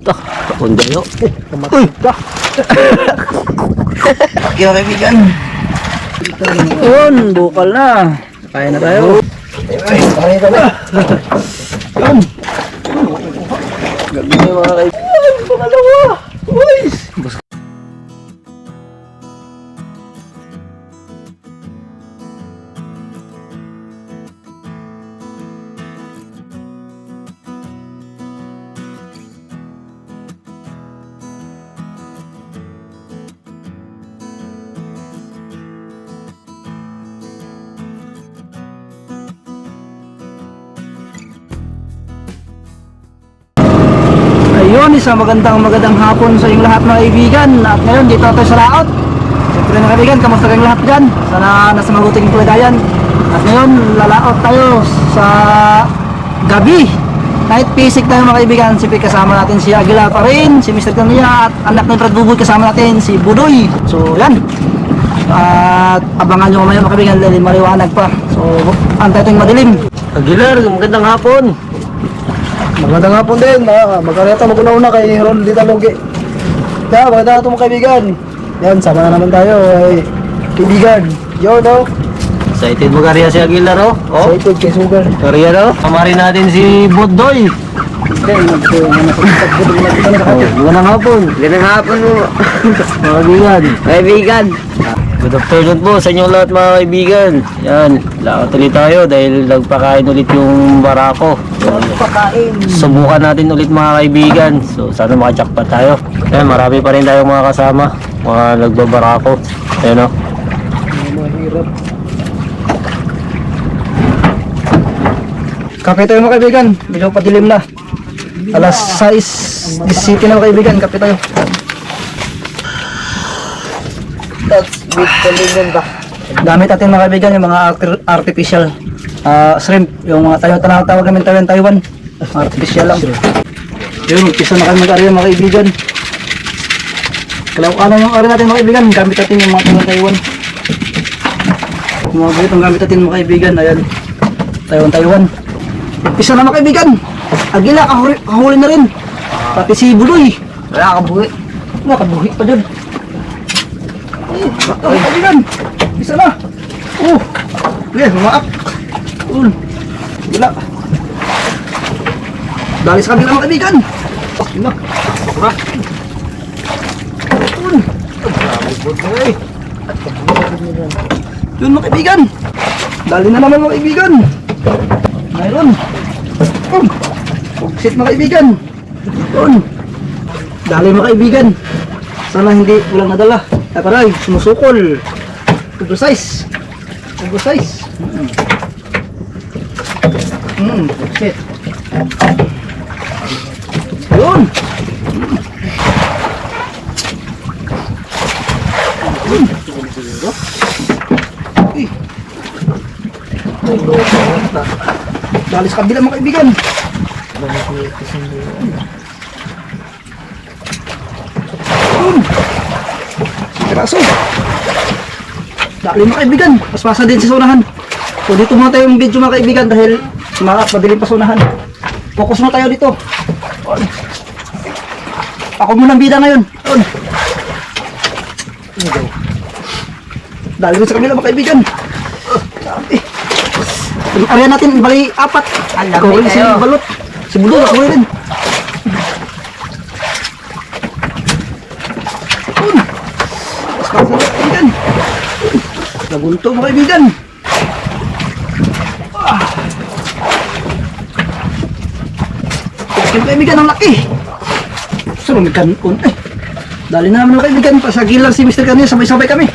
Ito, kundayo. Uy! Kaya kaibigan. Yun, bukal na. Kaya na tayo. Ay, kaya ka na. Gabi na mga kaibigan. Pangalawa. Uy! Ayun, isang magandang hapon sa inyong lahat mga kaibigan. At ngayon, dito tayo sa laot. Siyempre mga kaibigan, kamusta kayong lahat dyan? Sana nasa mabuting kalagayan. At ngayon, lalaot tayo sa gabi. Night physics tayo mga kaibigan. Siyempre kasama natin si Aguila pa rin, si Mr. Kanya at anak ng Brad Buboy, kasama natin si Budoy. So yan. At abangan nyo mamaya mga kaibigan, dahil maliwanag pa. So antay tayong madilim. Aguilar, magandang hapon. Magandang hapon din. Magkareta maguna-una kay Ron Dita Logi. Kaya magandang hapon mga kaibigan. Yan, sama na naman tayo ay kaibigan. Yo, no? Excited mo kariya si Aguilar, oh? Oh? Excited kay Sugar. Kariya, no? Kamarin natin si Budoy. Magandang hapon. Magandang hapon mo. Mga kaibigan. Kaibigan. Good afternoon po sa inyong lahat mga kaibigan. Yan, laot ulit tayo dahil nagpakain ulit yung barako. Pagkain. Subukan natin ulit mga kaibigan. So sana makajakpat tayo. Yan, marami pa rin tayong mga kasama, mga nagbabarako. Ayan o. Mahirap. Kape tayo mga kaibigan. Medyo patilim na. Alas 6:17 na mga kaibigan. Kape tayo. That's with the ba? Gamit natin mga kaibigan yung mga artificial shrimp. Yung mga tawag namin Taiwan. Artificial lang. Yun, umpisa na kami mag-area mga kaibigan. Kailangan yung area natin mga kaibigan. Gamit natin yung mga Taiwan. Mga ganitong gamit natin mga kaibigan. Ayan. Taiwan. Umpisa na mga kaibigan. Agila, kahuli na rin. Pati si Budoy. Wala kabuhi. Wala kabuhi pa dyan. Oh, kaibigan. Isa na. Yes, lumaak. Gila. Dali sa kabila mga kaibigan. Gila. Bakura. Yun mga kaibigan. Dali na naman mga kaibigan. Mayroon. Pugsit mga kaibigan. Yun. Dali mga kaibigan. Sana hindi walang nadala. Taparay, sumusukol. Ugo size. Shit. Yun. Dali sa kabila mga kaibigan. Piraso. Dali mga kaibigan, paspasa din sa sunahan. So dito muna tayo yung video mga kaibigan dahil madilim pa sunahan. Focus na tayo dito. Ako muna ang bida ngayon. Dali sa kabila mga kaibigan. Yung area natin bali 4. Kawin si Balot. Si Budoy ako rin. Kaibigan. Nagunto mga kaibigan. Yung kaibigan ang laki. May kanon. Dali na naman mga kaibigan. Pasagil lang si Mr. Kanya. Sabay-sabay kami.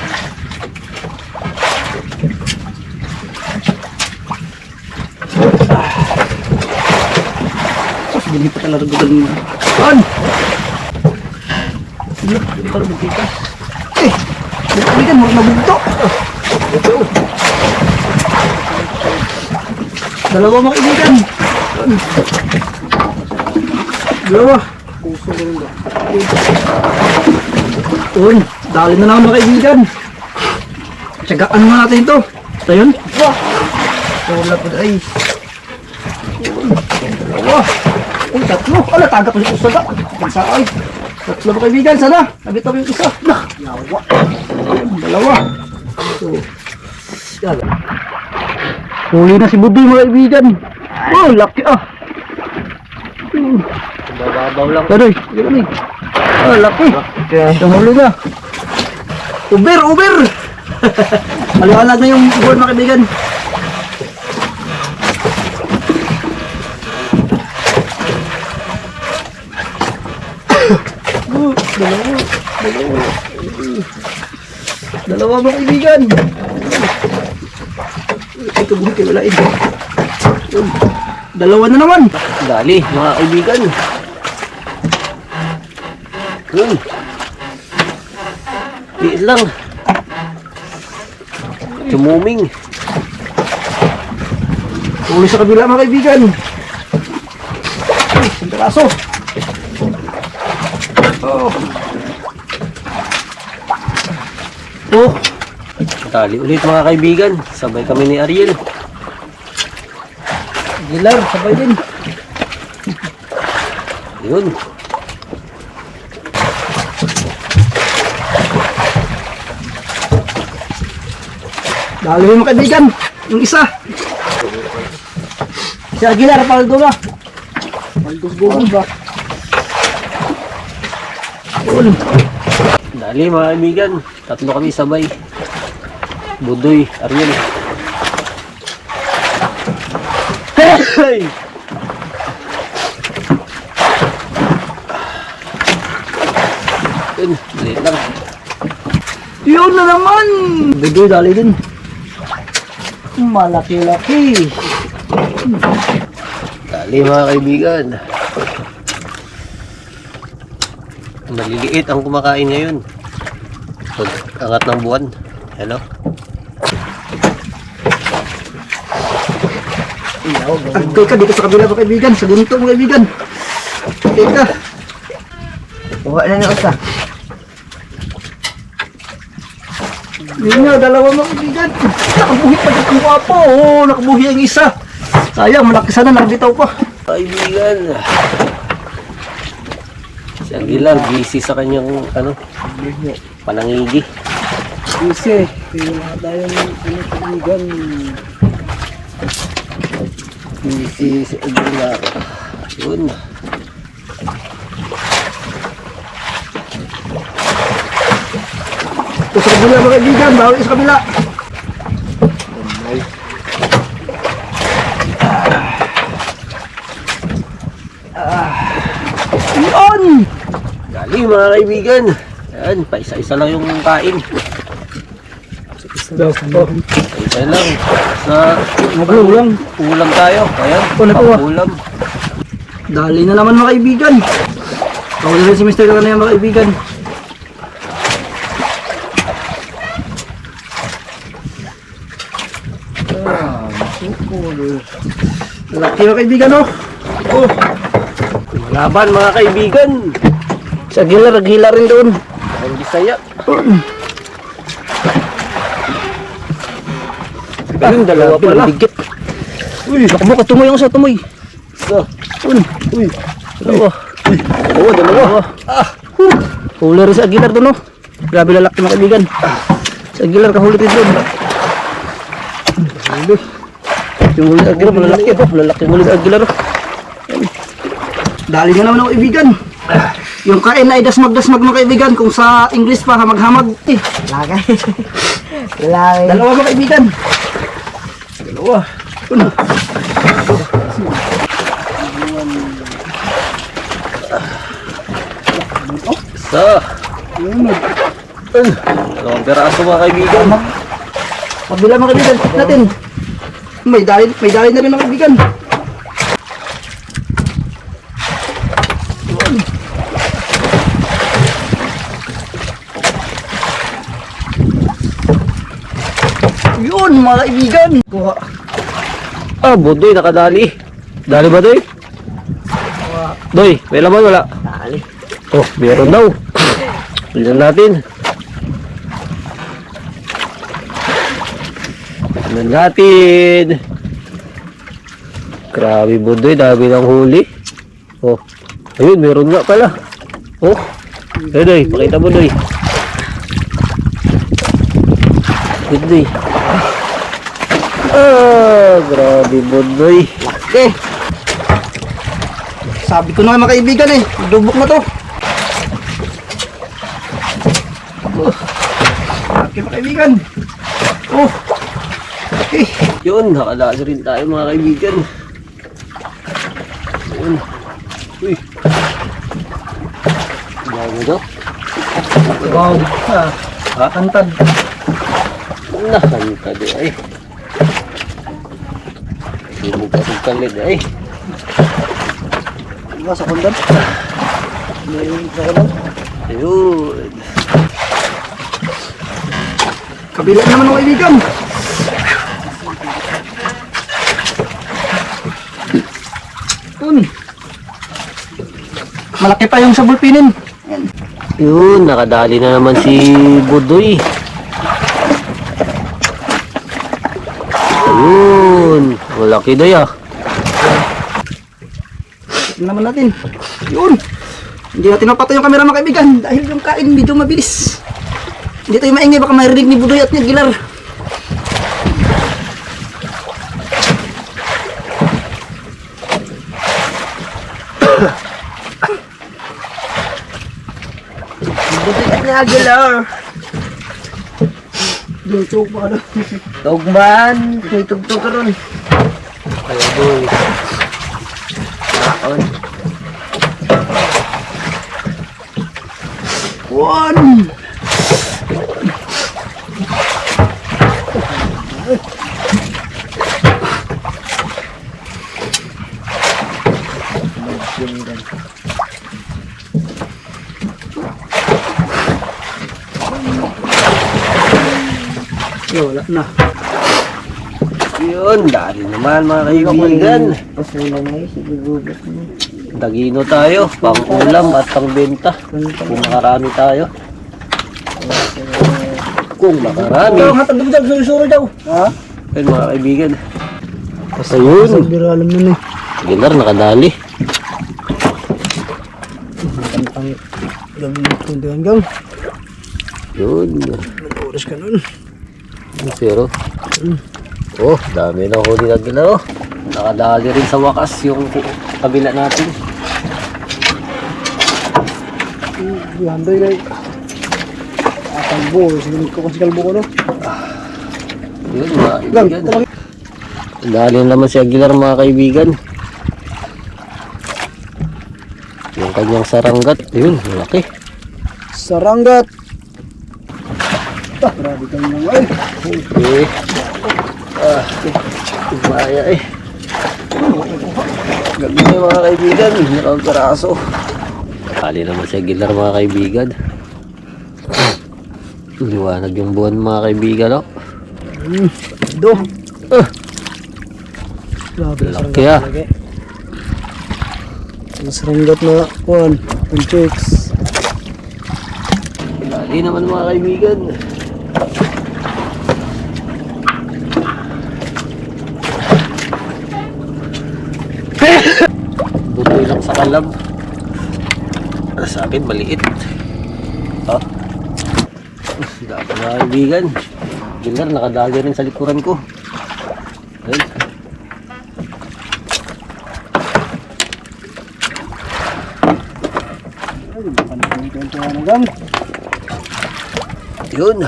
Hindi pa talaga gugal mo. Hindi pa lang magkikas. Kaibigan, magbugto. Dalawa mga kaibigan. Dalawa. Dali na naman mga kaibigan. Tsagaan nga natin ito. Ito yun. Wala po ay. Dalawa. Tatlo. Ala, tagap ulit sa Isa ay. Tatlo mga kaibigan, sana. Nabitaw yung isa. Nah, yawa. Dalawa. So, yan. Huli na si Budoy mga kaibigan. Oh, laki ah. Bababaw lang. Budoy, yun eh. Oh, laki. Yung huli na. Uber, Uber! Maliwanag na yung board mga kaibigan. Dalawa mga kaibigan. Ito buhay kayo walain. Dalawa na naman. Dali, mga kaibigan. Tiis lang. Sumuming. Huli sa kabila mga kaibigan. Ang peraso. Oh. Oh. Dali ulit mga kaibigan. Sabay kami ni Ariel. Gilar, sabay din. Yun. Dali mga kaibigan. Yung isa. Si Aguilar, paldo na. Paldo buwan ba? Yun. Dali mga kaibigan. Tatlo kami sabay. Budoy, Ariel. Hey! Yun, liit lang. Yun na naman. Budoy, dali din. Malaki-laki. Dali mga kaibigan. Maliliit ang kumakain ngayon. Pag angat ng buwan. Hello? Agay ka dito sa kabila mga kaibigan. Sa gunto mga kaibigan. Agay ka. Kuha na na usa. Yun nga, dalawa mga kaibigan. Nakabuhi pa dito ang wapo. Oh, nakabuhi ang isa. Sayang, malaki sana nakabitaw pa. Kaibigan. Si Aguilar, busy sa kanyang panangigi. Kasi, wala tayong kaibigan. Busy si Aguilar. Yun. Ito sa kabila mga kaibigan. Bawal sa kabila. Yun! Dali mga kaibigan. Ayan, paisa-isa lang yung kain. Paisa lang. Sa Magulang. ulam tayo. Ayan, Oh, natuwa. ulam. Dali na naman mga kaibigan. Ako na rin si Mr. Kala na yan mga kaibigan. Laki mga kaibigan oh. Oh, Laban mga kaibigan. sa Aguilar, naghila rin doon. Ang Bisaya. Ayun, dalawa pala. Bigit. Uy, baka mo katumoy ang sa tumoy. Uy, dalawa. Oo, dalawa. Huli rin sa Aguilar doon oh. Grabe lalaki mga kaibigan. Sa Aguilar kahuli rin doon. Yung huli sa Aguilar, malalaki oh. Malalaki yung huli sa Aguilar oh. Dali na naman ako kaibigan. Yung kain ay dasmag-dasmag mga kaibigan. Kung sa English pa, hamag-hamag. Lagay. Lagay. Dalawa mga kaibigan. Dalawa. Una. Isa. Dalawang peraso mga kaibigan. Pabila mga kaibigan natin. May dali na rin mga kaibigan. Yun mga kaibigan. Kuha. Budoy, nakadali. Dali ba, Doy? Doy, may laman wala? Dali. Oh, meron daw. Tignan natin. Tignan natin. Grabe, Budoy, dami ng huli. Oh, ayun, meron nga pala. Oh, Doy, pakita mo Doy. Good Doy. Ah, grabe Bodoy. Okay. Sabi ko na mga kaibigan eh, dubok na to. Okay mga kaibigan. Oh. Okay. Yun, nakalaas rin tayo mga kaibigan. Yun. Uy. Bago daw. Wow. Ah, kantad. Nakanta di ay. Sibog ka sa kalit ay. Diba sa kondad? May sa kondad. Ayun. Kabila naman mga kaibigan. Yun. Malaki pa yung sabulpinin. Yun, nakadali na naman si Bodoy. Ayun, malaki daw ah. Tignan naman natin. Yun. Hindi natin napatay yung camera mga kaibigan dahil yung kain medyo mabilis. Hindi tayo maingay baka marinig ni Budoy at ni Gilar. Buti ka na, Aguilar. Dito pa ano. Tugman. May tugtog ka ron. Ayun. Aon. One. Wala na. Yun, dali naman mga kaibigan. Pasula na yun, sigugubot na. Dagino tayo, pang ulam at pang benta. Kung makarami tayo. Kung makarami. Ito, hatag mo dyan, suri-suri daw. Ha? Ayun mga kaibigan. Basta yun. Biro alam mo na eh. Gilar, nakadali. Kantang gabi mo ito hanggang. Yun. Oras ka nun. Pero, oh, dami na huli na Gilar. Oh. Nakadali rin sa wakas yung kabila natin. Handoy na eh. Kalbo, sinunod ko kasi kalbo ko no. Yun mga Lang, kaibigan. Dali naman si Aguilar mga kaibigan. Yung kanyang saranggat, yun, malaki. Saranggat. Grabe kayo naman eh. Okay. Maya eh. Gabi na mga kaibigan, nakaparaso. Dali naman si Aguilar mga kaibigan. Liwanag yung buwan mga kaibigan, no? Do. Grabe Laki ah. Ang saranggat na kuhan. Ang chicks. Dali naman mga kaibigan. Butoy lang sa kalab. Sa akin maliit. Oh. Dami mga kaibigan. Gilar, nakadali rin sa likuran ko. Ayun. Yun.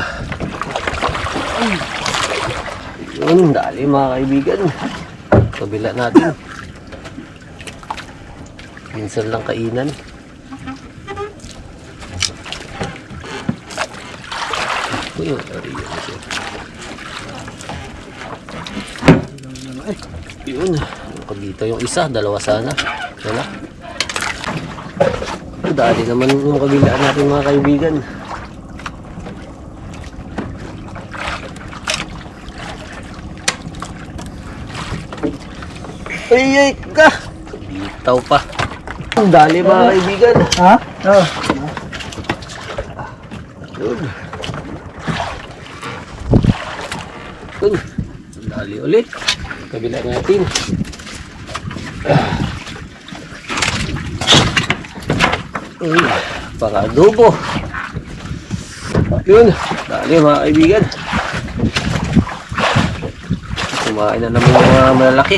Yun, dali mga kaibigan. Kabila natin. Minsan lang kainan. Uy, ari yun siya. Yun. Pag dito yung isa, dalawa sana. Wala. Dali naman yung kabilaan natin mga kaibigan. Ay, ka! Bitaw pa. Dali mga kaibigan. Ha? Oo. Yun. Yun. Dali ulit. Kabila natin. Uy. pang-adobo. Yun, dali mga kaibigan. Kumain na naman yung mga malalaki.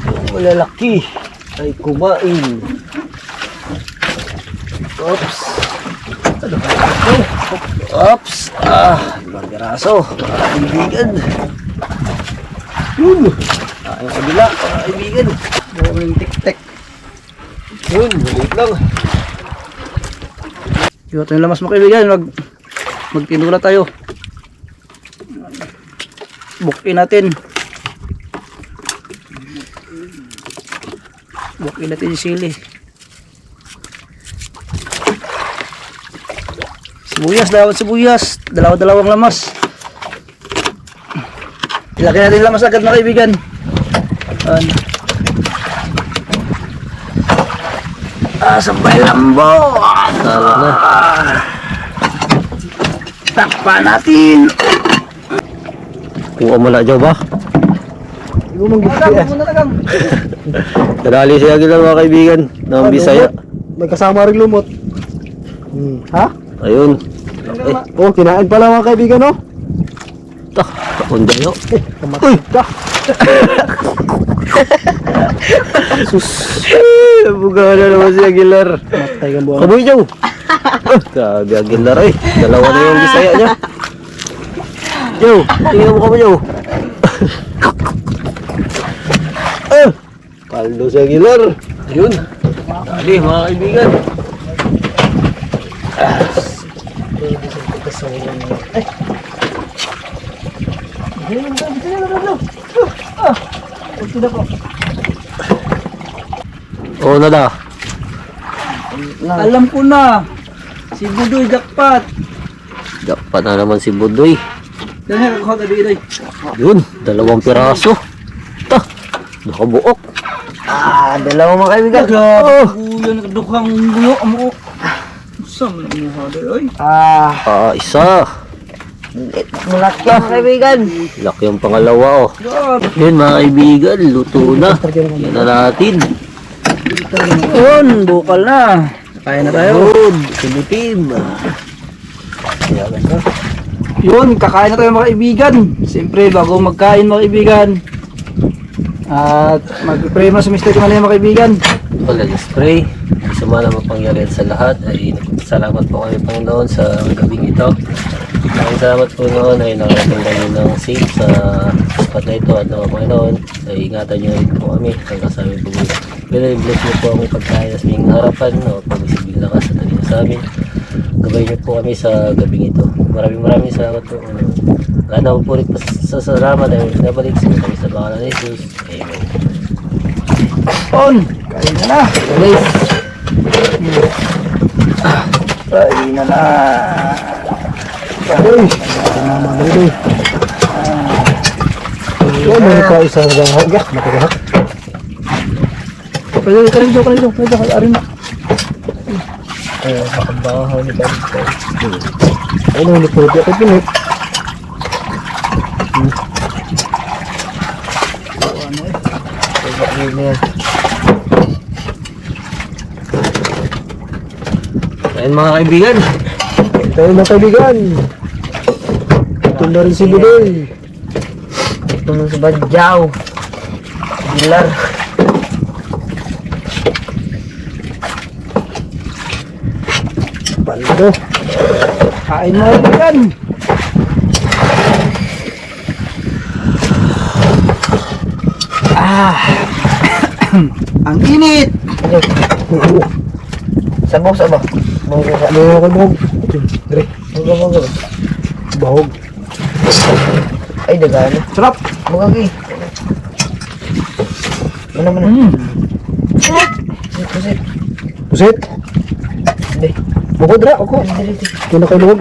Yung malalaki ay kumain. Oops. Oops. Ibang piraso. Mga kaibigan. Yun. Yung kabila, mga kaibigan. Yung tik-tik. Yun, maliit lang. Ito yung lamas mga kaibigan. Magtinula tayo. Bukin natin. Bukin natin yung sili. Sibuyas. Dalawang lamas. Ilagay natin yung lamas agad mga kaibigan. Sabay lambo. Tala na. Takpan natin. Kung umala dyan ba? Ibu mong Nadali siya gila mga kaibigan ng Bisaya. May kasama rin lumot. Ha? Ayun. Oh, kinain pala mga kaibigan, no? Tah, kapunday yun. Kamatid ka. Buga na naman si Aguilar. Matay kang buwan. Kaboy Joe. Grabe Aguilar ay. Dalawa na yung Bisaya niya. Joe, tingnan mo ka mo Joe. Paldo si Aguilar. Ayun. Dali mga kaibigan. Oo na da. Alam ko na. Si Budoy jackpot. Dapat na naman si Budoy. Dahil ako gabi ito. Yun, 2 piraso. Tah, nakabuok. Dalawa mga kaibigan. Kuya, nakadukhang buyo mo. Saan mo yung hader, oy? Isa. Malaki mga kaibigan. Laki yung pangalawa oh. Yun mga kaibigan, luto na. Yan na natin. Yun, bukal na. Kaya na tayo. Yun, sinitim. Yun, kakain na tayo mga kaibigan. Siyempre, bago magkain mga kaibigan. At mag-pray mo sa Mr. Kumalaya mga kaibigan. Pag-spray, sa mga mapangyarihan sa lahat ay salamat po kami Panginoon sa gabing ito. Maraming salamat po noon ay nakarating kami ng safe sa spot na ito at naman Panginoon ay ingatan nyo rin po kami hanggang sa aming pumuli. Bless niyo po kami pagkain sa aming harapan o pag-isibig lakas at alin sa amin. Gabay niyo po kami sa gabing ito. Maraming salamat po. Lana po ulit sa salamat ay nabalik sa kami sa pangalan ni Jesus. Amen. On, kain na na. Guys, Kain na na. Uy, Uy, meron pa isa na gahok. Matagahok. Kalito. Arin na. makabaho ni Bante. Ano, nipulog ako pinit. Ayun mga kaibigan. Tayo mga kaibigan. Ito na rin si Budoy. Ito mo si Badyaw. Gilar. Paldo. Kain mo kaibigan. Ang init. Sabaw. Ano ako bahog? Dire. Bahog. Ay, dagano. Sarap. Magagi. Mana. Pusit. Pusit. Hindi. Bukod ra ako. Dili. Kina kayo luwag.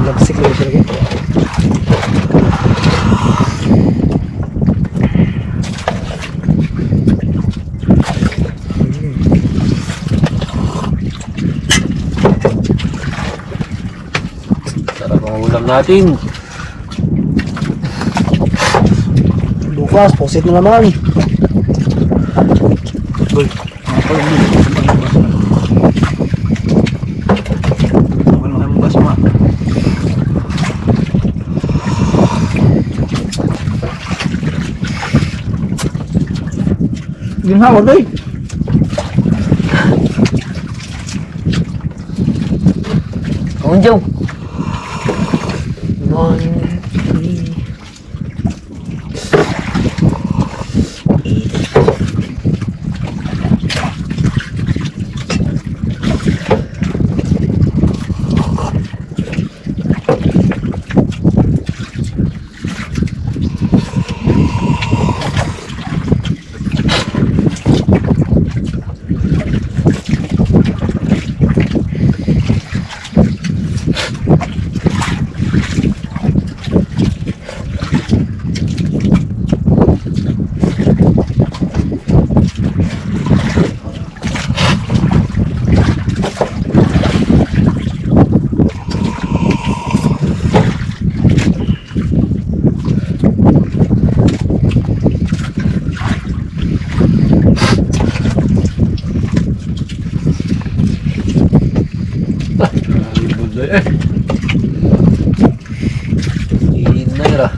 Lagsik lang siya lagi. Sarap ang ulam natin. Bukas, posit na naman. Uy, Wala kayong bukas mo. Ginhawa, doy. Kung Joe. 1, 3. buday eh. Inay ra.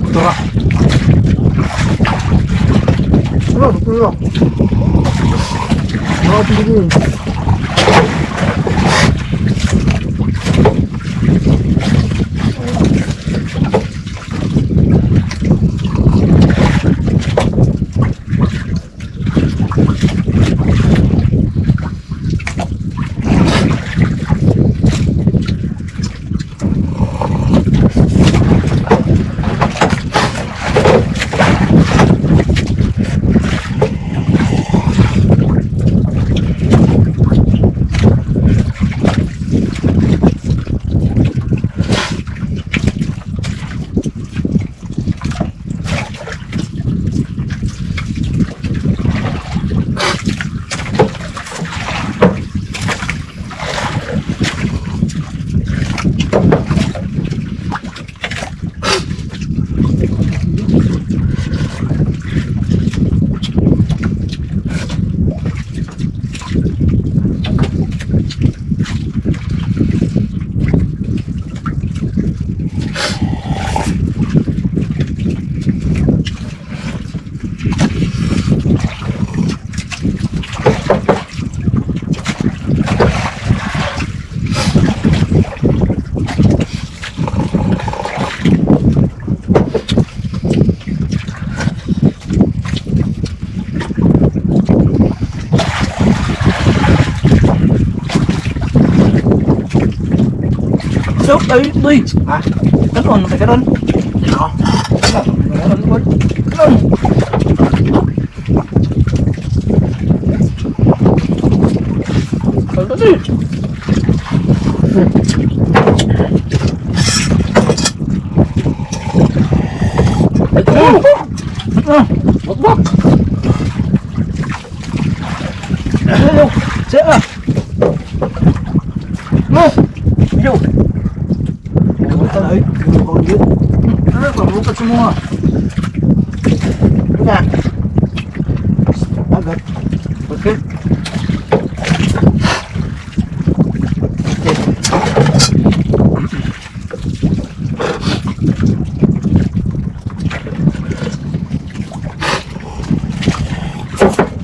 Tura. Tura. Mga pinigil. So, ay, doy. Ha? Karon, karon. Karon, boy. Karon. Karon doy. Bak. Ayo, siapa? Yo. Ay, panggit. Ano ba, bukat semua. Enggak. Agak. Oke.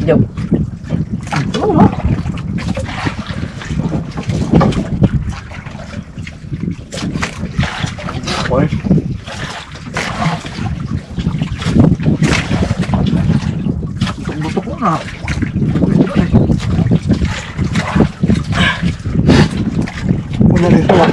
Yo. Boy. Butok na. Wala rin pala.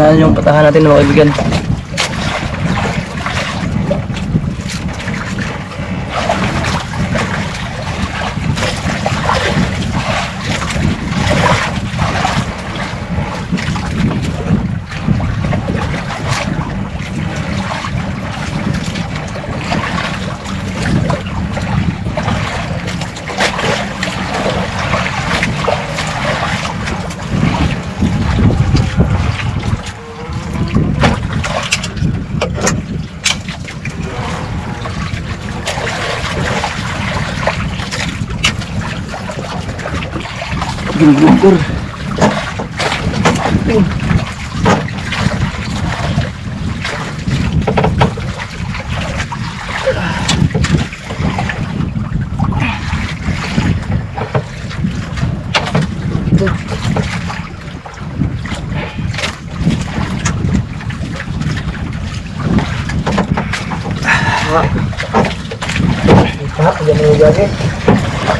Na yung patahan natin mga kaibigan. Ginugor.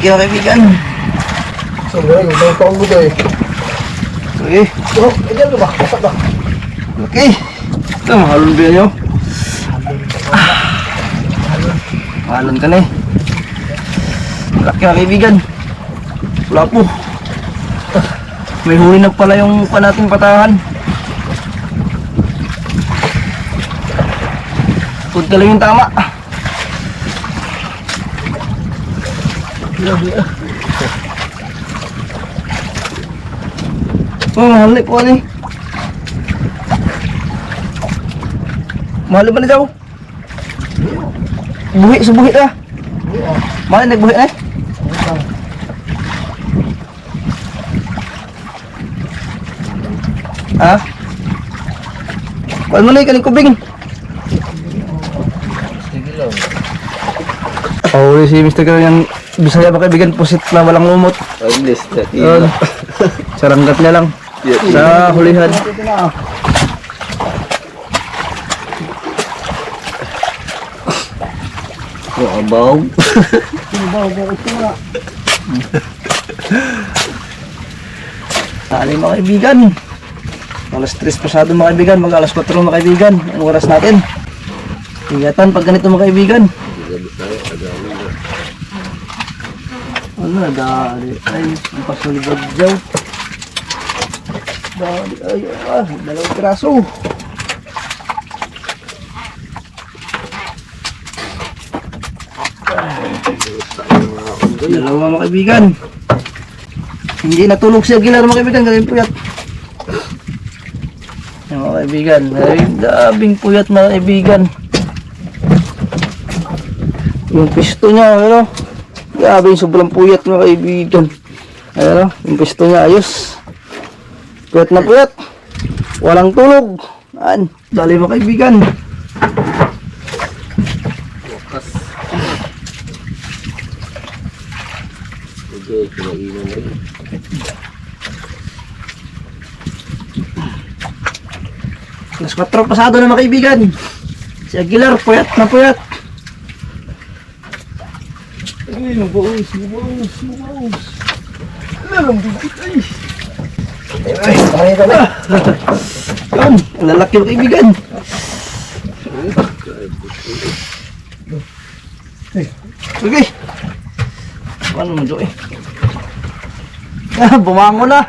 Kaya kaibigan. Sungguh, yung taong mo doy. Okay. Oh, ayan ba? Pasok ba? Okay. Ito, mahalon ba nyo? Mahalon ka na eh. Laki na kaibigan. Wala po. May huli na pala yung nating patahan. Punta lang yung tama. Oh, mahal na po ni. Mahal ba na daw? Buhi, subuhi na. Mahal nagbuhi na. Ha? Mahal mo na ikaw kubing. Sige lang. Oh, si Mr. Karo yung Bisaya ba kaibigan, pusit na walang lumot. Ay, list. Yun. Saranggat niya lang. Sa hulihan. Abaw. Tali mga kaibigan. Alas 3 pasado mga kaibigan. Mag alas 4 mga kaibigan. Ang oras natin. Ingatan pag ganito mga kaibigan. Ano, dali. Ay, ang pasulibag daw. Dali, ay, dalawang piraso. Dalawa mga kaibigan. Hindi natulog si Aguilar mga kaibigan, galing puyat. Yan mga kaibigan, ay dabing puyat mga kaibigan. Yung pisto niya, ano? Grabe yung sobrang puyat mga kaibigan. Ano? Yung pisto niya ayos. Puyat na puyat. Walang tulog. An, dali mga kaibigan. Okay, kinainan na rin. Alas 4 pasado na mga kaibigan. Si Aguilar, puyat na puyat. Ay, mabaos. Alam, bigit ay. Ay, kamay ka na. Yun, ang lalaki mga kaibigan. Okay. Paano mo, Joey? Bumango na.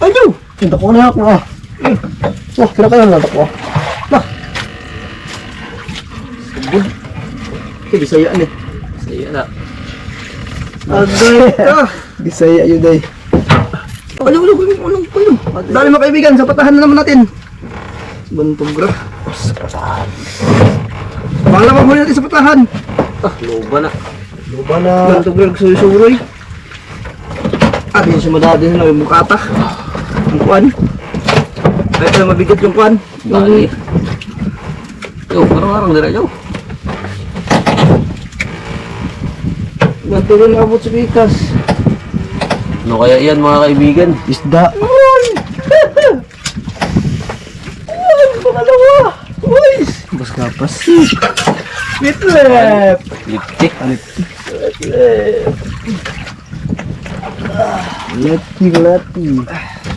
Ayaw! Tinta ko na ako ah. Wah, kailangan na ako ah. Nah. Sabon. Bisaya ni. Saya na. Agay ka. Bisaya yun day. Ayaw. Dali mga kaibigan, sa patahan na naman natin. Bantog gra. Pangalawang huli natin sa putahan. Luba na. Luba na. Ganito greg suy-suroy. At yun sumadado na yung mukata. Ang kuwan. Kahit na mabigat yung kuwan. Bali. Yo, parang dira yo. Ganito rin abot sa bikas. Ano kaya yan mga kaibigan? Isda. Uy! Uy! Pangalawa! Uy! Bas-kapas. Bitlep! Liptik. Lati.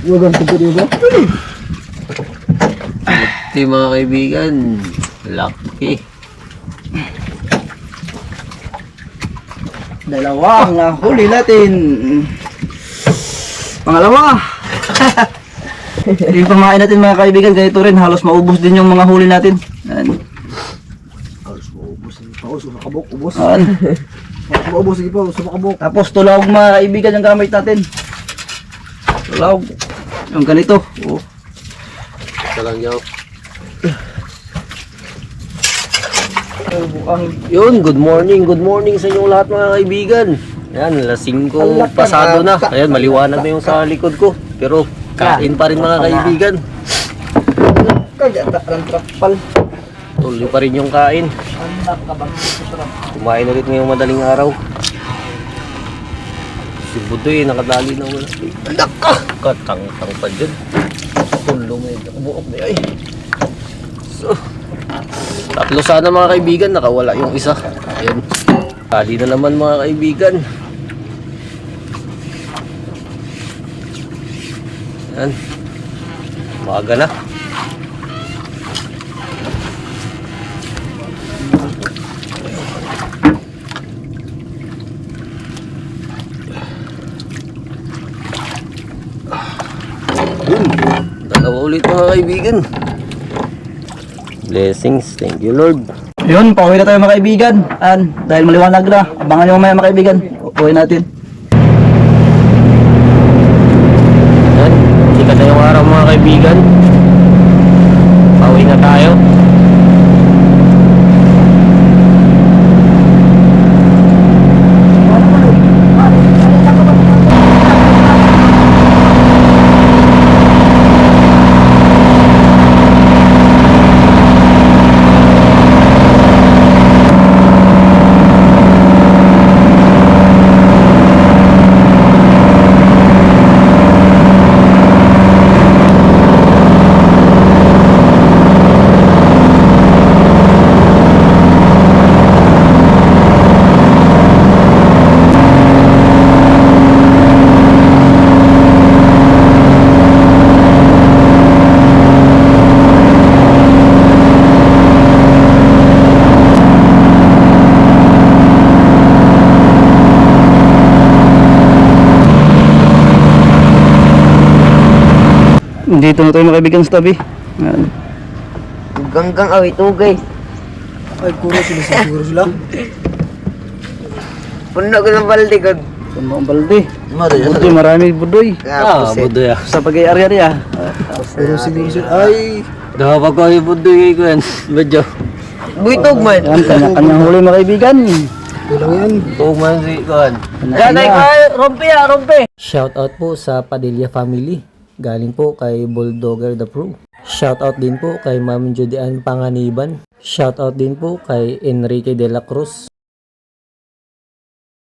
Huwag ang tagiri ba? Liptik mga kaibigan. Lucky. Dalawang huli natin. Pangalawa. Yung pamain natin mga kaibigan, ganito rin. Halos maubos din yung mga huli natin. Yan. Halos maubos. Pauso sa kabok. Ubos. Yan. Maubos. Sige pa. Sa kabok. Tapos tulawag mga kaibigan yung gamit natin. Tulawag. Yung ganito. Oh. Ito lang yo. Ang Good morning sa inyong lahat mga kaibigan. Ayan, alas 5 pasado na. Ayan, maliwanag na yung sa likod ko. Pero kain pa rin mga kaibigan. kagata ang trapal. Tuloy pa rin yung kain. Kumain ulit ngayong madaling araw. Si Budoy, nakadali na wala. Anak ka! Katang-tang pa dyan. Tulong eh, buok na ay. So, tatlo sana mga kaibigan, nakawala yung isa. Ayan. Kali na naman mga kaibigan. Ayan. Umaga na. Dalawa ulit mga kaibigan. Blessings, thank you Lord. Yun, pauwi na tayo mga kaibigan. Dahil maliwanag na, abangan nyo mamaya mga kaibigan. Pauwi natin. Yan, sikat na yung araw mga kaibigan. Pauwi na tayo. Dito na tayo mga kaibigan sa tabi. Yan. Ganggang awit ugay. Ay, siguro sila. Puno ko ng balde ko. Puno ang balde. Budoy, marami budoy. Budoy ah. Sa pag-i-area niya. Pero siguro sila. Ay, Dapat ko yung Budoy ko yan. Medyo. Buitog man. Yan, kanya-kanyang huli mga kaibigan. kulang yan. Tuman si Kuan. Kanya-kanya. Shout out po sa Padilla family. Galing po kay Bulldogger the Pro. Shout out din po kay Ma'am Judy Ann Panganiban. Shout out din po kay Enrique de la Cruz.